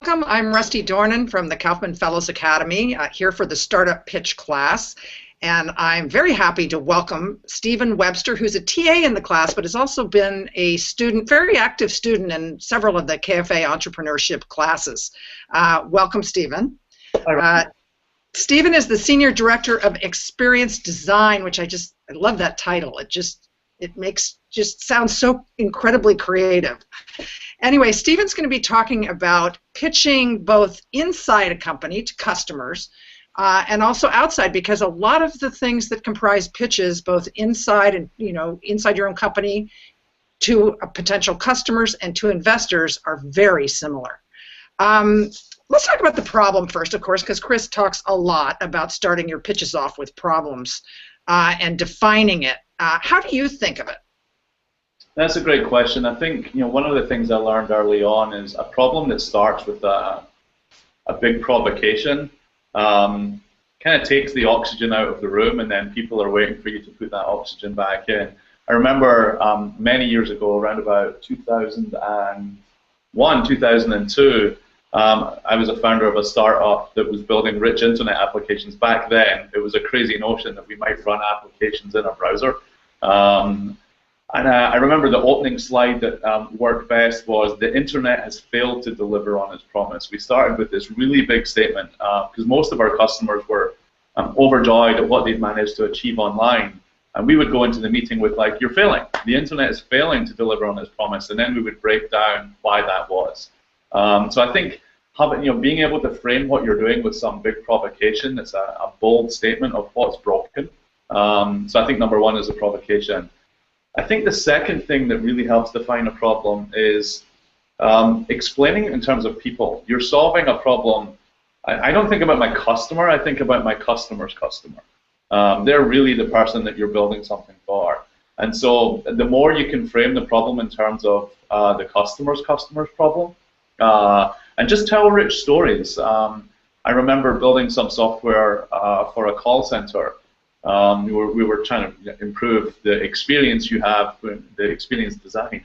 Welcome. I'm Rusty Dornan from the Kaufman Fellows Academy, here for the Startup Pitch class. And I'm very happy to welcome Stephen Webster, who's a TA in the class, but has also been a student, very active student in several of the KFA entrepreneurship classes. Welcome, Stephen. Stephen is the Senior Director of Experience Design, which I love that title. It makes sounds so incredibly creative. Anyway, Stephen's going to be talking about pitching both inside a company to customers and also outside, because a lot of the things that comprise pitches, both inside and inside your own company, to potential customers and to investors, are very similar. Let's talk about the problem first, of course, because Chris talks a lot about starting your pitches off with problems and defining it. How do you think of it? That's a great question. I think one of the things I learned early on is a problem that starts with a big provocation kind of takes the oxygen out of the room, and then people are waiting for you to put that oxygen back in. I remember many years ago, around about 2001, 2002, I was a founder of a startup that was building rich internet applications. Back then, it was a crazy notion that we might run applications in a browser. And I remember the opening slide that worked best was, the internet has failed to deliver on its promise. We started with this really big statement because most of our customers were overjoyed at what they'd managed to achieve online. And we would go into the meeting with, like, you're failing. The internet is failing to deliver on its promise. And then we would break down why that was. So I think being able to frame what you're doing with some big provocation, it's a bold statement of what's broken. So I think number one is a provocation. I think the second thing that really helps define a problem is explaining it in terms of people. You're solving a problem. I don't think about my customer, I think about my customer's customer. They're really the person that you're building something for. And so the more you can frame the problem in terms of the customer's problem, and just tell rich stories. I remember building some software for a call center. We were trying to improve the experience you have, the experience design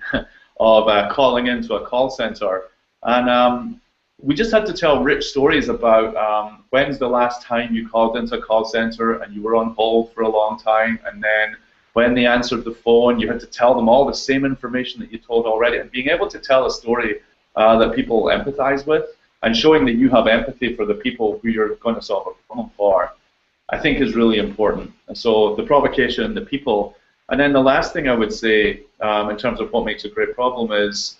of calling into a call center. And we just had to tell rich stories about when's the last time you called into a call center and you were on hold for a long time, and then when they answered the phone, you had to tell them all the same information that you told already. And being able to tell a story that people empathize with, and showing that you have empathy for the people who you're going to solve a problem for, I think is really important. And so the provocation, the people, and then the last thing I would say in terms of what makes a great problem is,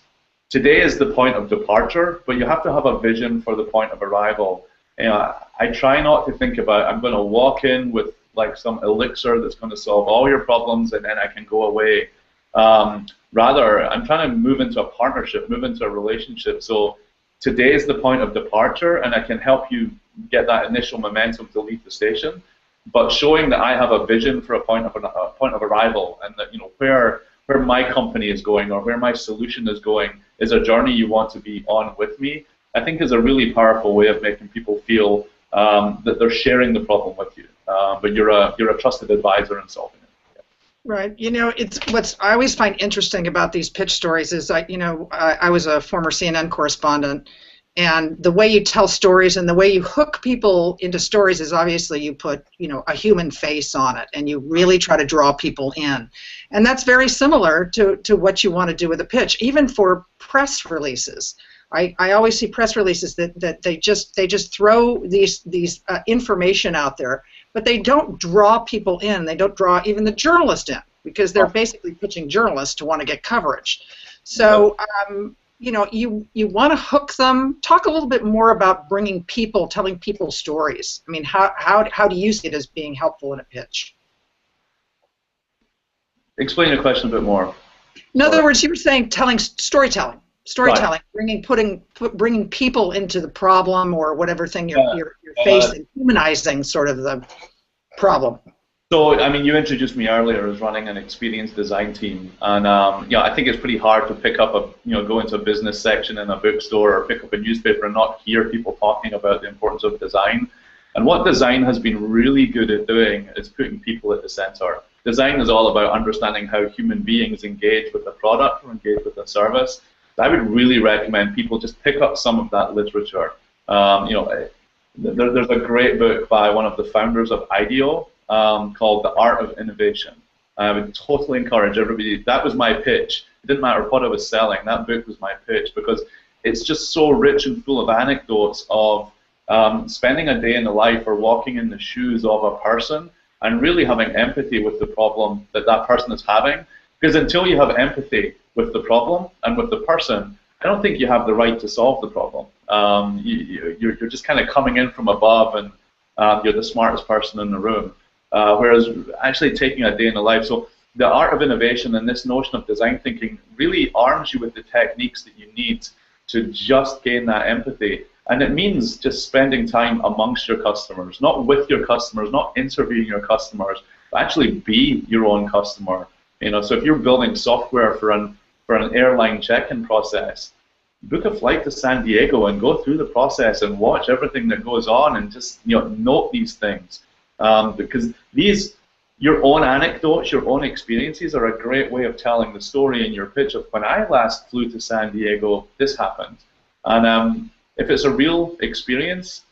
today is the point of departure, but you have to have a vision for the point of arrival. I try not to think about, I'm going to walk in with like some elixir that's going to solve all your problems and then I can go away. Rather, I'm trying to move into a partnership, move into a relationship. So today is the point of departure, and I can help you get that initial momentum to leave the station, but showing that I have a vision for a point of arrival, and that where my company is going or where my solution is going is a journey you want to be on with me, I think is a really powerful way of making people feel that they're sharing the problem with you, but you're a trusted advisor in solving it. Right. It's what I always find interesting about these pitch stories is, I was a former CNN correspondent, and the way you tell stories and the way you hook people into stories is obviously you put, a human face on it, and you really try to draw people in. And that's very similar to what you want to do with a pitch, even for press releases. I always see press releases that they just throw these information out there, but they don't draw people in. They don't draw even the journalist in, because they're basically pitching journalists to want to get coverage. So you want to hook them. Talk a little bit more about bringing people, telling people stories. I mean, how do you see it as being helpful in a pitch? Explain your question a bit more. In other words, you were saying storytelling. Storytelling, right. bringing people into the problem or whatever thing you're facing, humanizing sort of the problem. So, I mean, you introduced me earlier as running an experience design team, and I think it's pretty hard to pick up go into a business section in a bookstore or pick up a newspaper and not hear people talking about the importance of design. And what design has been really good at doing is putting people at the center. Design is all about understanding how human beings engage with a product or engage with a service. I would really recommend people just pick up some of that literature. There's a great book by one of the founders of IDEO called The Art of Innovation. I would totally encourage everybody. That was my pitch. It didn't matter what I was selling. That book was my pitch because it's just so rich and full of anecdotes of spending a day in the life or walking in the shoes of a person and really having empathy with the problem that that person is having. Because until you have empathy with the problem and with the person, I don't think you have the right to solve the problem. You're just kind of coming in from above and you're the smartest person in the room. Whereas actually taking a day in the life, so the art of innovation and this notion of design thinking really arms you with the techniques that you need to just gain that empathy. And it means just spending time amongst your customers, not with your customers, not interviewing your customers, but actually be your own customer. So if you're building software for an airline check-in process, book a flight to San Diego and go through the process and watch everything that goes on and just note these things. Because your own anecdotes, your own experiences are a great way of telling the story in your pitch of when I last flew to San Diego, this happened. And if it's a real experience,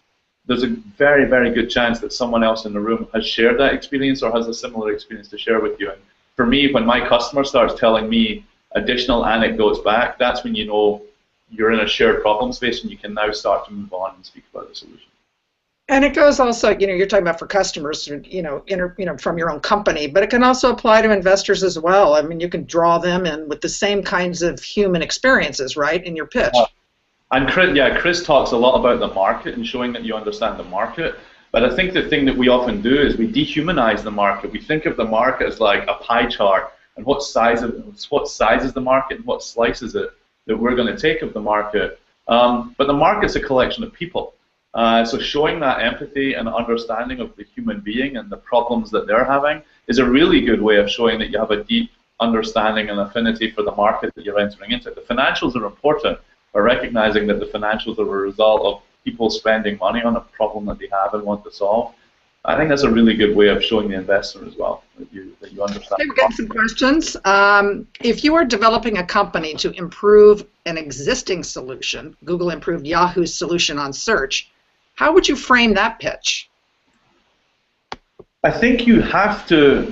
there's a very, very good chance that someone else in the room has shared that experience or has a similar experience to share with you. And for me, when my customer starts telling me additional anecdotes back, that's when you know you're in a shared problem space and you can now start to move on and speak about the solution. And it goes also, you're talking about for customers, from your own company, but it can also apply to investors as well. I mean, you can draw them in with the same kinds of human experiences, right, in your pitch. And Chris talks a lot about the market and showing that you understand the market. But I think the thing that we often do is we dehumanize the market. We think of the market as like a pie chart and what size is the market and what slices it that we're going to take of the market. But the market's a collection of people. So showing that empathy and understanding of the human being and the problems that they're having is a really good way of showing that you have a deep understanding and affinity for the market that you're entering into. The financials are important, but recognizing that the financials are a result of people spending money on a problem that they have and want to solve. I think that's a really good way of showing the investor as well, that you understand. Okay, we've got some questions. If you were developing a company to improve an existing solution, Google improved Yahoo's solution on search, how would you frame that pitch? I think you have to,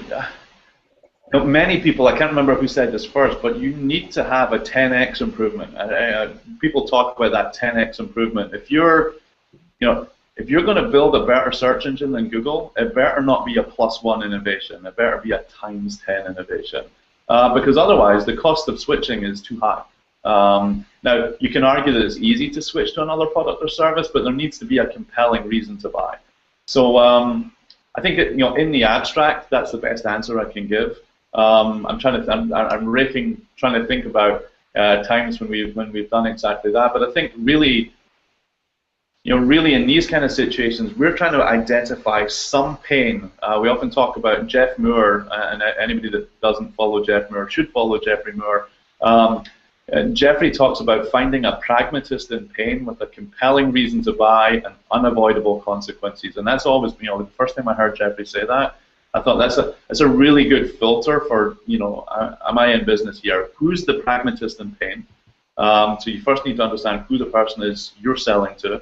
many people, I can't remember who said this first, but you need to have a 10x improvement. People talk about that 10x improvement. If you're going to build a better search engine than Google, it better not be a +1 innovation. It better be a ×10 innovation, because otherwise the cost of switching is too high. Now, you can argue that it's easy to switch to another product or service, but there needs to be a compelling reason to buy. So I think in the abstract, that's the best answer I can give. I'm trying to think about times when we've done exactly that. But I think really in these kind of situations, we're trying to identify some pain. We often talk about Jeff Moore, and anybody that doesn't follow Jeff Moore should follow Jeffrey Moore. And Jeffrey talks about finding a pragmatist in pain with a compelling reason to buy and unavoidable consequences. And that's always, the first time I heard Jeffrey say that, I thought that's a really good filter for, am I in business here? Who's the pragmatist in pain? So you first need to understand who the person is you're selling to.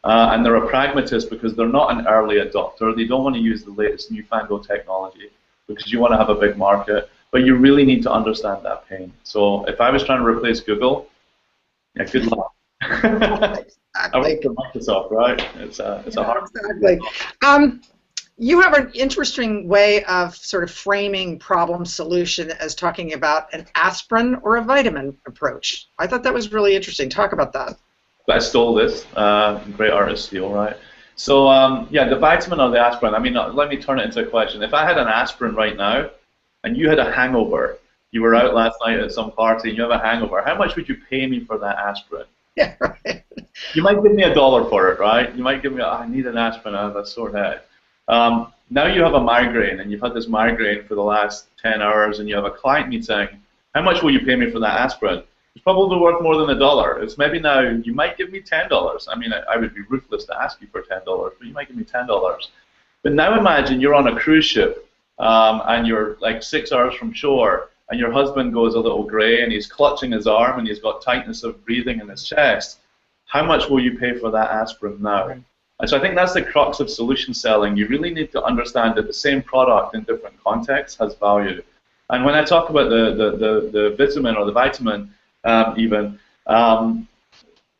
And they're a pragmatist because they're not an early adopter. They don't want to use the latest newfangled technology because you want to have a big market. But you really need to understand that pain. So if I was trying to replace Google, yeah, good luck. Exactly. I work for Microsoft, right? It's a hard. Exactly. You have an interesting way of sort of framing problem solution as talking about an aspirin or a vitamin approach. I thought that was really interesting. Talk about that. I stole this. Great artist steal, right? So yeah, the vitamin or the aspirin. I mean, let me turn it into a question. If I had an aspirin right now, and you had a hangover, you were out last night at some party, and you have a hangover, how much would you pay me for that aspirin? Yeah, right. You might give me $1 for it, right? You might give me, I need an aspirin, I have a sore head. Now you have a migraine, and you've had this migraine for the last 10 hours, and you have a client meeting. How much will you pay me for that aspirin? It's probably worth more than $1. It's maybe now, you might give me $10. I mean, I would be ruthless to ask you for $10, but you might give me $10. But now imagine you're on a cruise ship, and you're like 6 hours from shore, and your husband goes a little grey and he's clutching his arm and he's got tightness of breathing in his chest, how much will you pay for that aspirin now? Right. And so I think that's the crux of solution selling. You really need to understand that the same product in different contexts has value. And when I talk about the vitamin or the vitamin even,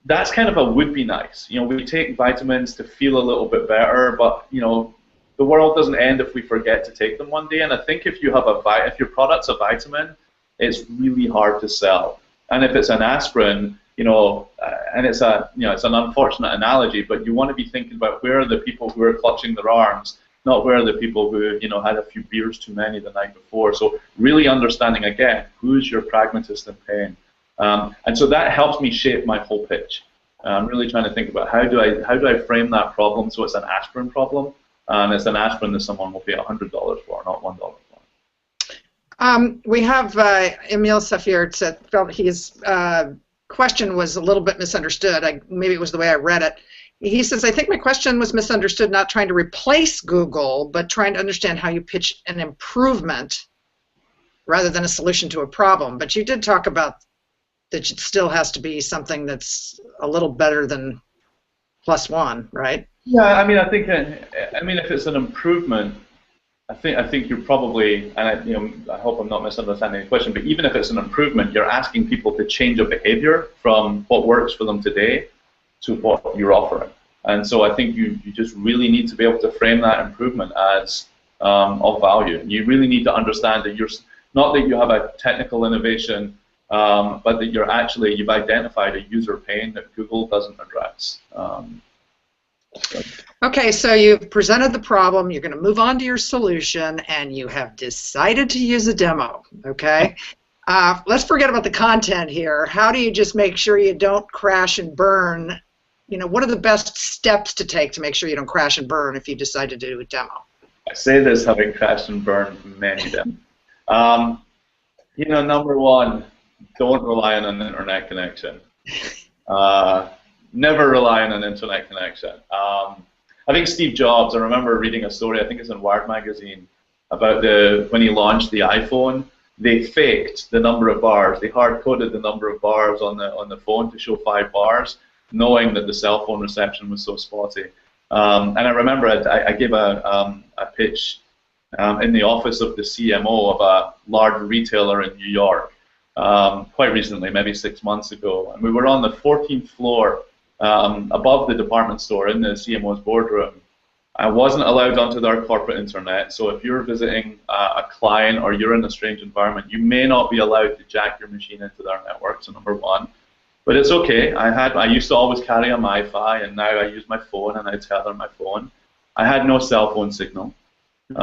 that's kind of a would be nice. You know, we take vitamins to feel a little bit better, but you know, the world doesn't end if we forget to take them one day. And I think if you have if your product's a vitamin, it's really hard to sell. And if it's an aspirin, you know, and it's it's an unfortunate analogy, but you want to be thinking about where are the people who are clutching their arms, not where are the people who, you know, had a few beers too many the night before. So really understanding again, who's your pragmatist in pain. And so that helps me shape my whole pitch. I'm really trying to think about how do I frame that problem so it's an aspirin problem, and it's an aspirin that someone will pay $100 for, not $1 for. We have Emil Safir said felt his question was a little bit misunderstood. Maybe it was the way I read it. He says, I think my question was misunderstood, not trying to replace Google, but trying to understand how you pitch an improvement rather than a solution to a problem. But you did talk about that it still has to be something that's a little better than +1, right? Yeah, I mean, I think, if it's an improvement, I think you're probably, and I hope I'm not misunderstanding the question, but even if it's an improvement, you're asking people to change a behavior from what works for them today to what you're offering. And so I think you just really need to be able to frame that improvement as of value. You really need to understand that not that you have a technical innovation, but that you've identified a user pain that Google doesn't address. Okay, so you've presented the problem, you're going to move on to your solution, and you have decided to use a demo, okay? Let's forget about the content here. How do you just make sure you don't crash and burn? You know, what are the best steps to take to make sure you don't crash and burn if you decide to do a demo? I say this having crashed and burned many demos. Number one, don't rely on an internet connection. Never rely on an internet connection. I think Steve Jobs, I remember reading a story, I think it's in Wired magazine, about when he launched the iPhone, they faked the number of bars. They hard-coded the number of bars on the phone to show 5 bars, knowing that the cell phone reception was so spotty. And I remember I gave a pitch in the office of the CMO of a large retailer in New York quite recently, maybe 6 months ago. And we were on the 14th floor above the department store in the CMO's boardroom. I wasn't allowed onto their corporate internet, so if you're visiting a client or you're in a strange environment, you may not be allowed to jack your machine into their network, so number one. But it's okay. I used to always carry a Wi-Fi, and now I use my phone and I tether my phone. I had no cell phone signal. And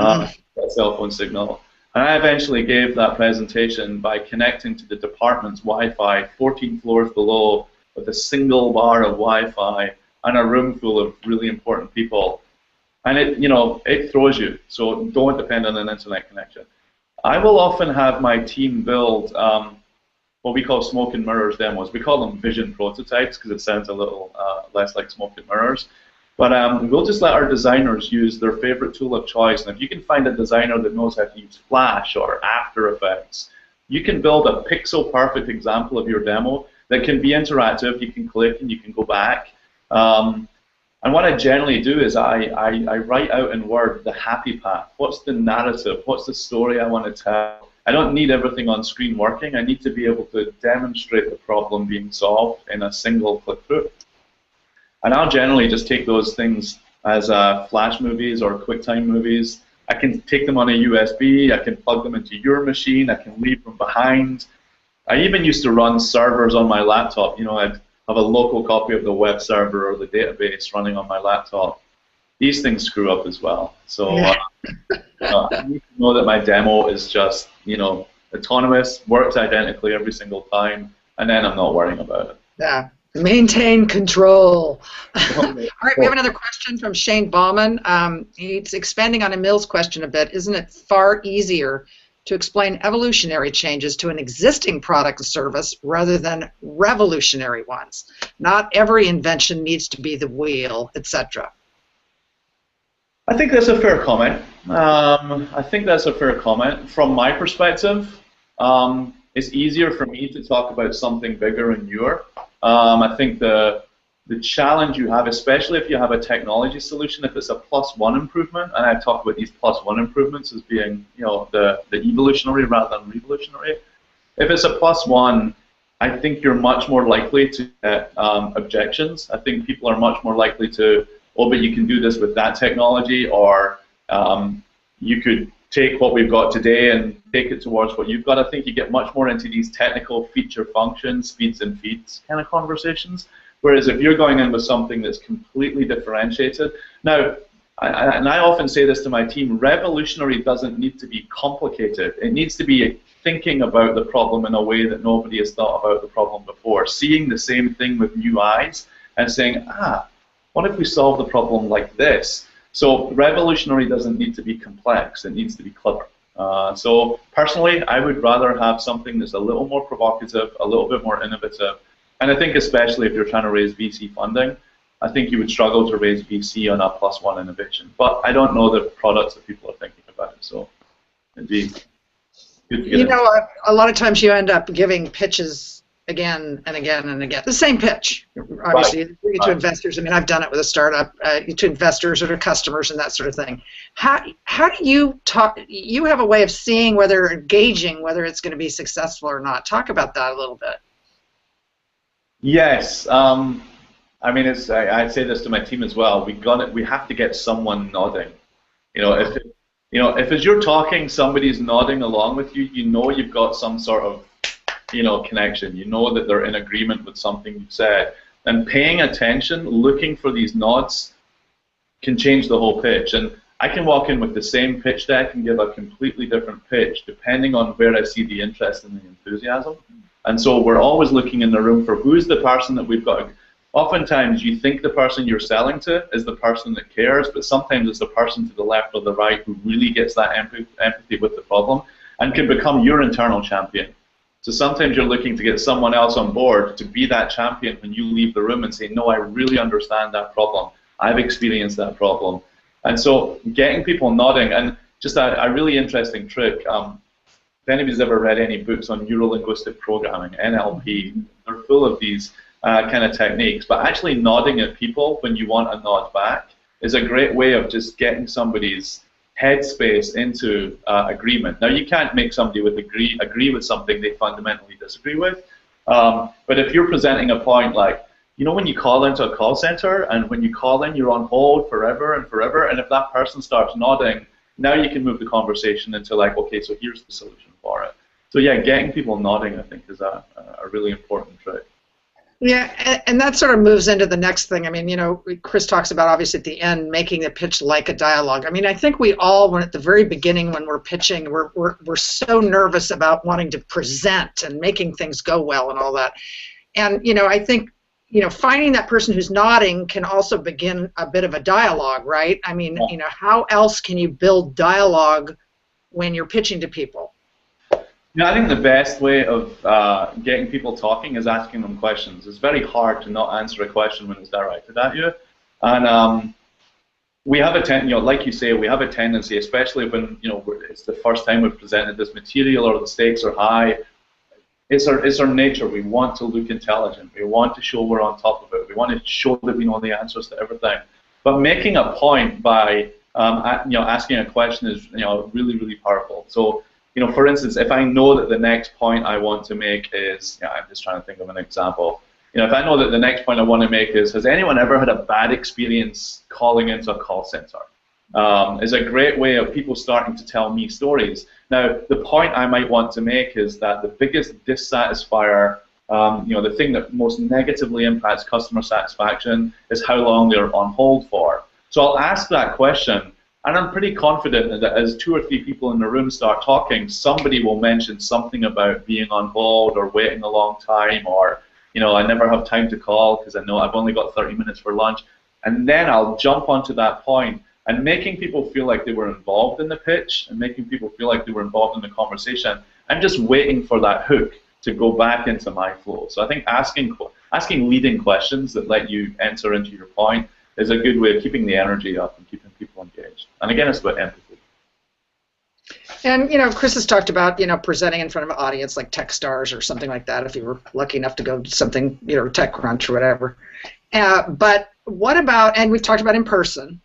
I eventually gave that presentation by connecting to the department's Wi-Fi 14 floors below with a single bar of Wi-Fi and a room full of really important people. And it throws you, so don't depend on an internet connection. I will often have my team build what we call smoke and mirrors demos. We call them vision prototypes because it sounds a little less like smoke and mirrors. But we'll just let our designers use their favorite tool of choice. And if you can find a designer that knows how to use Flash or After Effects, you can build a pixel-perfect example of your demo that can be interactive. You can click and you can go back. And what I generally do is I write out in Word the happy path. What's the narrative? What's the story I want to tell? I don't need everything on screen working. I need to be able to demonstrate the problem being solved in a single click-through. And I'll generally just take those things as Flash movies or QuickTime movies. I can take them on a USB. I can plug them into your machine. I can leave them behind. I even used to run servers on my laptop. I'd have a local copy of the web server or the database running on my laptop. These things screw up as well. So I need to know that my demo is just, autonomous, works identically every single time, and then I'm not worrying about it. Yeah. Maintain control. All right, we have another question from Shane Bauman. He's expanding on Emil's question a bit. Isn't it far easier to explain evolutionary changes to an existing product or service rather than revolutionary ones? Not every invention needs to be the wheel, etc. I think that's a fair comment. From my perspective, it's easier for me to talk about something bigger and newer. I think the challenge you have, especially if you have a technology solution, if it's a +1 improvement, and I talk about these +1 improvements as being, the evolutionary rather than revolutionary. If it's a +1, I think you're much more likely to get objections. I think people are much more likely to, oh, but you can do this with that technology, or you could take what we've got today and take it towards what you've got. I think you get much more into these technical feature functions, speeds and feeds kind of conversations. Whereas if you're going in with something that's completely differentiated, now, and I often say this to my team, revolutionary doesn't need to be complicated. It needs to be thinking about the problem in a way that nobody has thought about the problem before, seeing the same thing with new eyes and saying, what if we solve the problem like this? So revolutionary doesn't need to be complex, it needs to be clever. So personally, I would rather have something that's a little more provocative, a little bit more innovative, and I think especially if you're trying to raise VC funding, I think you would struggle to raise VC on a +1 innovation. But I don't know the products that people are thinking about, so it'd be good to get a lot of times you end up giving pitches again and again and again. The same pitch, obviously, to investors. I mean, I've done it with a startup, to investors or to customers and that sort of thing. How do you talk? You have a way of seeing whether engaging, whether it's going to be successful or not. Talk about that a little bit. Yes. I mean, I say this to my team as well. We have to get someone nodding. If as you're talking, somebody's nodding along with you, you've got some sort of connection. You know that they're in agreement with something you've said. And paying attention, looking for these nods, can change the whole pitch. And I can walk in with the same pitch deck and give a completely different pitch depending on where I see the interest and the enthusiasm. And so we're always looking in the room for who's the person that we've got. Oftentimes you think the person you're selling to is the person that cares, but sometimes it's the person to the left or the right who really gets that empathy with the problem and can become your internal champion. So sometimes you're looking to get someone else on board to be that champion when you leave the room and say, no, I really understand that problem. I've experienced that problem. And so getting people nodding, and just a really interesting trick, if anybody's ever read any books on neuro-linguistic programming, NLP, they're full of these kind of techniques, but actually nodding at people when you want a nod back is a great way of just getting somebody's headspace into agreement. Now, you can't make somebody agree with something they fundamentally disagree with, but if you're presenting a point like, when you call into a call center and when you call in, you're on hold forever and forever, and if that person starts nodding, now you can move the conversation into like, okay, so here's the solution for it. So yeah, getting people nodding, I think, is a really important trick. Yeah, and that sort of moves into the next thing. I mean, Chris talks about, obviously, at the end, making the pitch like a dialogue. I mean, I think we all, when at the very beginning, when we're pitching, we're so nervous about wanting to present and making things go well and all that. And, I think, finding that person who's nodding can also begin a bit of a dialogue, right? I mean, how else can you build dialogue when you're pitching to people? I think the best way of getting people talking is asking them questions. It's very hard to not answer a question when it's directed at you. And we have a like you say, we have a tendency, especially when it's the first time we've presented this material or the stakes are high. It's our nature. We want to look intelligent. We want to show we're on top of it. We want to show that we know the answers to everything. But making a point by asking a question is really, really powerful. So for instance, if I know that the next point I want to make is, I'm just trying to think of an example. If I know that the next point I want to make is, has anyone ever had a bad experience calling into a call center? Is a great way of people starting to tell me stories. Now, the point I might want to make is that the biggest dissatisfier, the thing that most negatively impacts customer satisfaction is how long they're on hold for. So I'll ask that question, and I'm pretty confident that as 2 or 3 people in the room start talking, somebody will mention something about being on hold or waiting a long time, or I never have time to call because I know I've only got 30 minutes for lunch. And then I'll jump onto that point, and making people feel like they were involved in the pitch and making people feel like they were involved in the conversation. I'm just waiting for that hook to go back into my flow. So I think asking leading questions that let you enter into your point is a good way of keeping the energy up and keeping people engaged. And again, it's about empathy. And Chris has talked about presenting in front of an audience like Techstars or something like that. If you were lucky enough to go to something, TechCrunch or whatever. But what about? And we've talked about in person,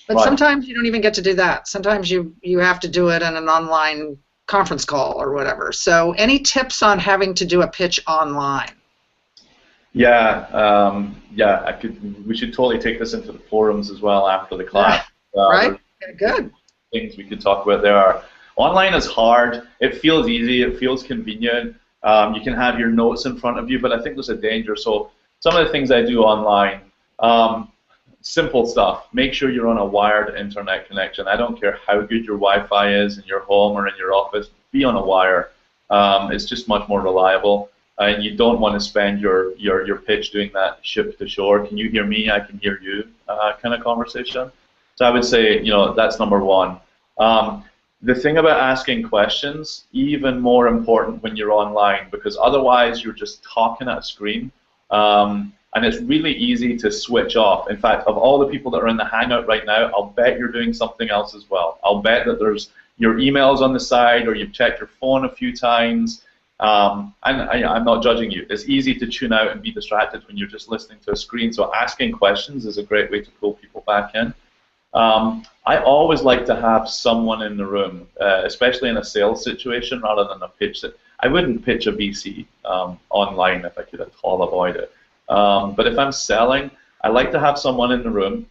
but Right. sometimes you don't even get to do that. Sometimes you have to do it in an online conference call or whatever. So, any tips on having to do a pitch online? Yeah, we should totally take this into the forums as well after the class. Right? Good. Things we could talk about there. Online is hard. It feels easy. It feels convenient. You can have your notes in front of you, but I think there's a danger. So some of the things I do online, simple stuff. Make sure you're on a wired internet connection. I don't care how good your Wi-Fi is in your home or in your office. Be on a wire. It's just much more reliable. And you don't want to spend your pitch doing that ship to shore. Can you hear me? I can hear you kind of conversation. So I would say, that's number one. The thing about asking questions, even more important when you're online, because otherwise you're just talking at a screen, and it's really easy to switch off. In fact, of all the people that are in the Hangout right now, I'll bet you're doing something else as well. I'll bet that there's your emails on the side, or you've checked your phone a few times. And I'm not judging you. It's easy to tune out and be distracted when you're just listening to a screen, so asking questions is a great way to pull people back in. I always like to have someone in the room, especially in a sales situation, rather than a pitch. I wouldn't pitch a VC online if I could at all avoid it. But if I'm selling, I like to have someone in the room,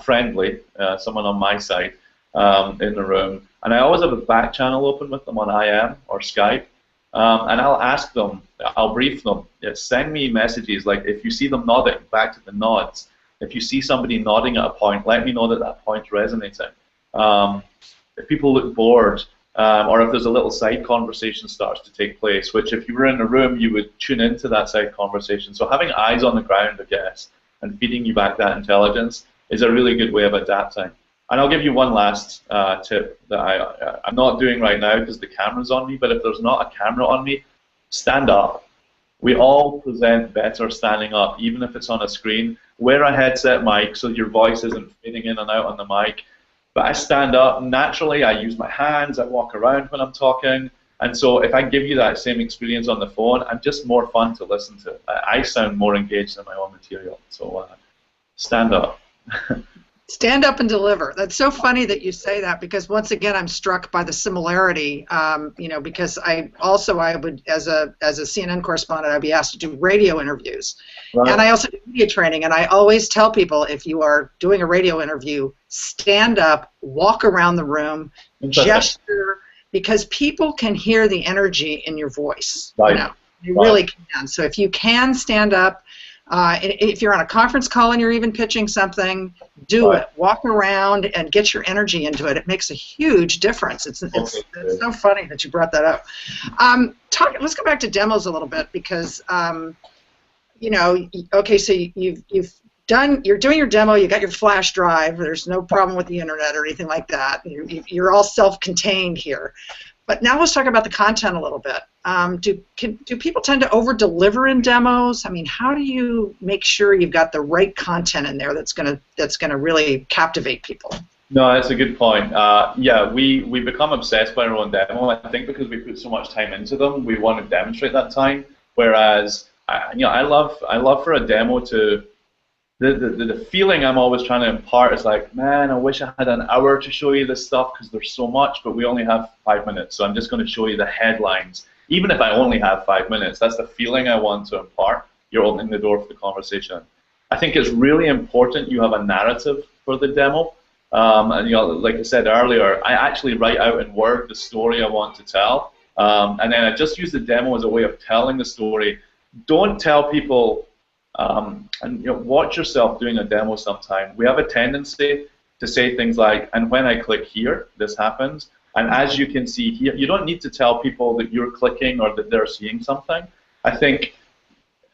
friendly, someone on my side in the room. And I always have a back channel open with them on IM or Skype. And I'll ask them, I'll brief them, send me messages like if you see them nodding, back to the nods. If you see somebody nodding at a point, let me know that that point's resonating. If people look bored, or if there's a little side conversation starts to take place, which if you were in a room, you would tune into that side conversation. So having eyes on the ground, I guess, and feeding you back that intelligence is a really good way of adapting. And I'll give you one last tip that I'm not doing right now because the camera's on me, but if there's not a camera on me, stand up. We all present better standing up, even if it's on a screen. Wear a headset mic so your voice isn't fading in and out on the mic. But I stand up naturally, I use my hands, I walk around when I'm talking. And so if I give you that same experience on the phone, I'm just more fun to listen to. I sound more engaged in my own material. So stand up. Stand up and deliver. That's so funny that you say that, because once again I'm struck by the similarity. Because I would, as a CNN correspondent, I'd be asked to do radio interviews, right. And I also do media training. And I always tell people, if you are doing a radio interview, stand up, walk around the room, gesture, because people can hear the energy in your voice. Right. You really can. So if you can stand up. If you're on a conference call and you're even pitching something, do it. Walk around and get your energy into it. It makes a huge difference. It's so funny that you brought that up. Let's go back to demos a little bit, because okay, so you're doing your demo. You got your flash drive. There's no problem with the internet or anything like that. You're all self-contained here. But now let's talk about the content a little bit. Do people tend to over-deliver in demos? I mean, how do you make sure you've got the right content in there that's gonna really captivate people? No, that's a good point. We become obsessed by our own demo. I think because we put so much time into them, we want to demonstrate that time. Whereas, I love for a demo to. The feeling I'm always trying to impart is like, man, I wish I had an hour to show you this stuff because there's so much, but we only have 5 minutes, so I'm just going to show you the headlines. Even if I only have 5 minutes, that's the feeling I want to impart. You're opening the door for the conversation. I think it's really important you have a narrative for the demo. And like I said earlier, I actually write out in Word the story I want to tell, and then I just use the demo as a way of telling the story. Don't tell people. Watch yourself doing a demo sometime. We have a tendency to say things like, and when I click here, this happens. And as you can see here, you don't need to tell people that you're clicking or that they're seeing something. I think,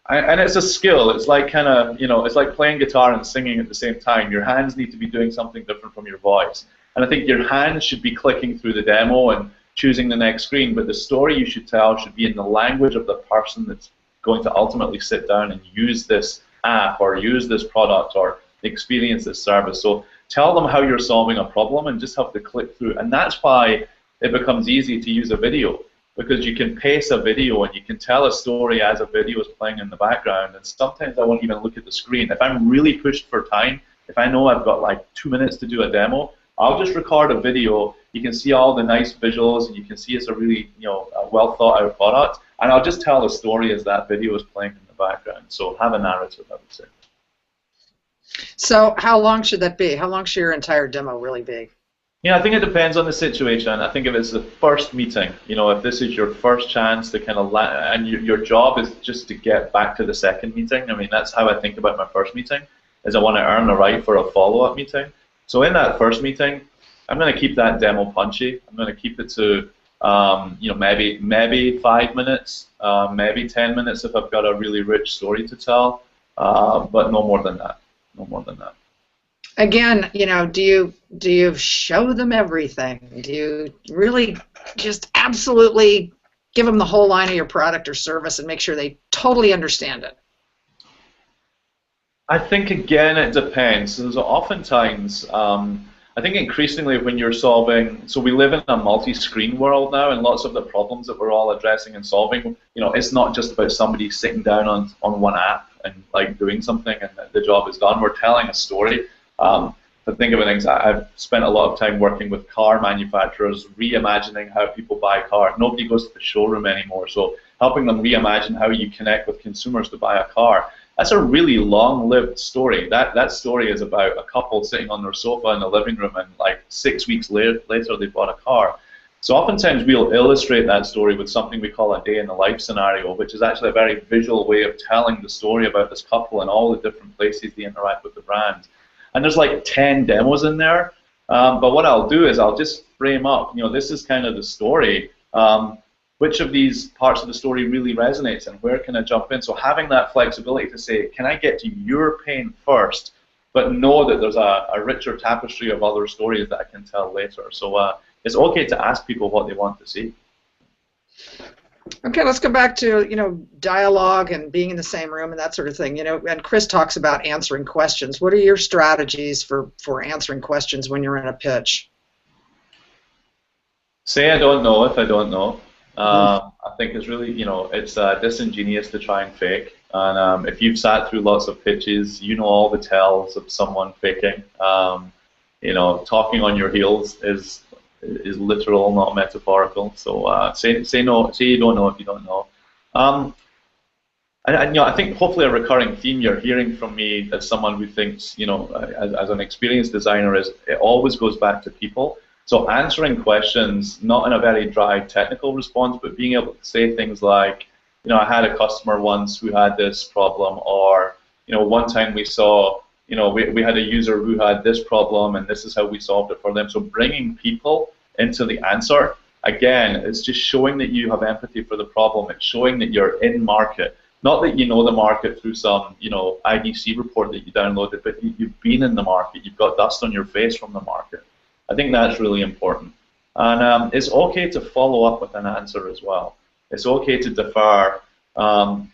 and it's a skill. It's like it's like playing guitar and singing at the same time. Your hands need to be doing something different from your voice. And I think your hands should be clicking through the demo and choosing the next screen, but the story you should tell should be in the language of the person that's going to ultimately sit down and use this app or use this product or experience this service. So tell them how you're solving a problem and just have to click through. And that's why it becomes easy to use a video, because you can pace a video and you can tell a story as a video is playing in the background, and sometimes I won't even look at the screen. If I'm really pushed for time, if I know I've got like 2 minutes to do a demo, I'll just record a video. You can see all the nice visuals, and you can see it's a really, a well thought out product, and I'll just tell the story as that video is playing in the background. So have a narrative, I would say. So how long should that be? How long should your entire demo really be? I think it depends on the situation. I think if it's the first meeting, if this is your first chance to kind of and your job is just to get back to the second meeting. I mean, that's how I think about my first meeting, is I want to earn the right for a follow-up meeting. So in that first meeting, I'm going to keep that demo punchy. I'm going to keep it to, maybe 5 minutes, maybe 10 minutes if I've got a really rich story to tell, but no more than that. No more than that. Again, do you show them everything? Do you really just absolutely give them the whole line of your product or service and make sure they totally understand it? I think, again, it depends. There's oftentimes, I think increasingly when you're solving, so we live in a multi-screen world now, and lots of the problems that we're all addressing and solving, it's not just about somebody sitting down on one app and like doing something and the job is done. We're telling a story. To think of things, I've spent a lot of time working with car manufacturers, reimagining how people buy cars. Nobody goes to the showroom anymore, so helping them reimagine how you connect with consumers to buy a car. That's a really long-lived story. That story is about a couple sitting on their sofa in the living room, and like 6 weeks later they bought a car. So oftentimes we'll illustrate that story with something we call a day in the life scenario, which is actually a very visual way of telling the story about this couple and all the different places they interact with the brand. And there's like 10 demos in there, but what I'll do is I'll just frame up, this is kind of the story. Which of these parts of the story really resonates, and where can I jump in? So having that flexibility to say, can I get to your pain first, but know that there's a richer tapestry of other stories that I can tell later. So it's okay to ask people what they want to see. Okay, let's go back to dialogue and being in the same room and that sort of thing. And Chris talks about answering questions. What are your strategies for answering questions when you're in a pitch? Say I don't know if I don't know. I think it's really, it's disingenuous to try and fake. And if you've sat through lots of pitches, you know all the tells of someone faking. Talking on your heels is literal, not metaphorical. So say no. Say you don't know if you don't know. I think hopefully a recurring theme you're hearing from me as someone who thinks, as an experienced designer, is it always goes back to people. So answering questions, not in a very dry technical response, but being able to say things like, I had a customer once who had this problem, or, one time we saw, we had a user who had this problem, and this is how we solved it for them. So bringing people into the answer, again, it's just showing that you have empathy for the problem. It's showing that you're in market. Not that you know the market through some, IDC report that you downloaded, but you've been in the market. You've got dust on your face from the market. I think that's really important. And it's okay to follow up with an answer as well. It's okay to defer. The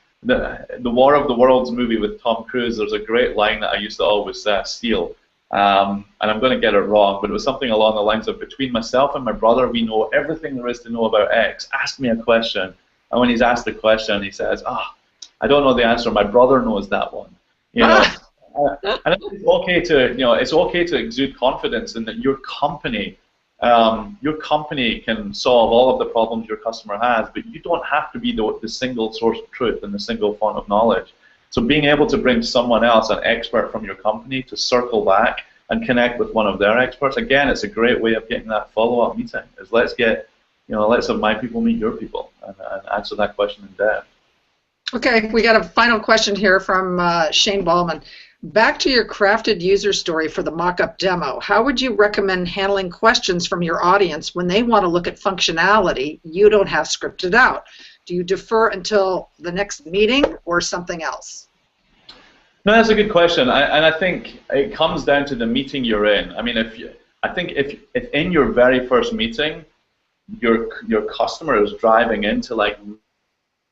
War of the Worlds movie with Tom Cruise, there's a great line that I used to always steal. And I'm going to get it wrong, but it was something along the lines of, between myself and my brother, we know everything there is to know about X. Ask me a question. And when he's asked the question, he says, I don't know the answer. My brother knows that one. And it's okay to, it's okay to exude confidence in that your company can solve all of the problems your customer has, but you don't have to be the single source of truth and the single font of knowledge. So being able to bring someone else, an expert from your company, to circle back and connect with one of their experts, again, it's a great way of getting that follow-up meeting. Is let's have my people meet your people and answer that question in depth. Okay, we got a final question here from Shane Ballman. Back to your crafted user story for the mock-up demo, how would you recommend handling questions from your audience when they want to look at functionality you don't have scripted out? Do you defer until the next meeting or something else? No, that's a good question, and I think it comes down to the meeting you're in. I mean, if in your very first meeting, your customer is driving into like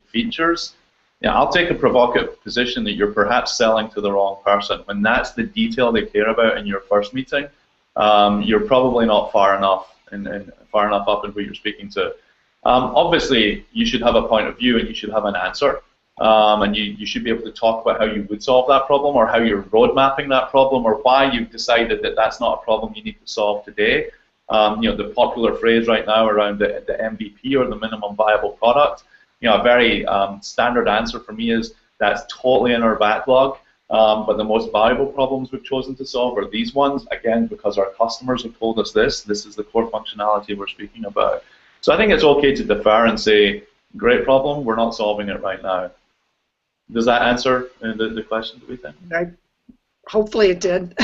features, I'll take a provocative position that you're perhaps selling to the wrong person. When that's the detail they care about in your first meeting, you're probably not far enough and far enough up in who you're speaking to. Obviously, you should have a point of view and you should have an answer. And you should be able to talk about how you would solve that problem, or how you're road mapping that problem, or why you've decided that that's not a problem you need to solve today. The popular phrase right now around the MVP, or the minimum viable product, a very standard answer for me is that's totally in our backlog. But the most valuable problems we've chosen to solve are these ones, again, because our customers have told us this is the core functionality we're speaking about. So I think it's okay to defer and say, great problem, we're not solving it right now. Does that answer the question, do we think? Hopefully it did.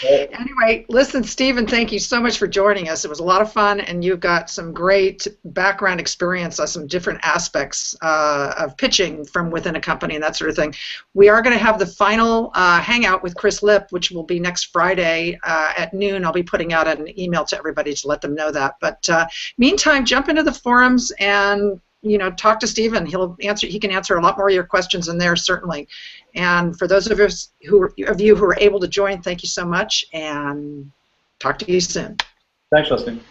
Anyway, listen, Stephen, thank you so much for joining us. It was a lot of fun, and you've got some great background experience on some different aspects of pitching from within a company and that sort of thing. We are going to have the final hangout with Chris Lipp, which will be next Friday at noon. I'll be putting out an email to everybody to let them know that. But meantime, jump into the forums and talk to Stephen. He can answer a lot more of your questions in there, certainly. And for those of you who are able to join, thank you so much, and talk to you soon. Thanks, Justin.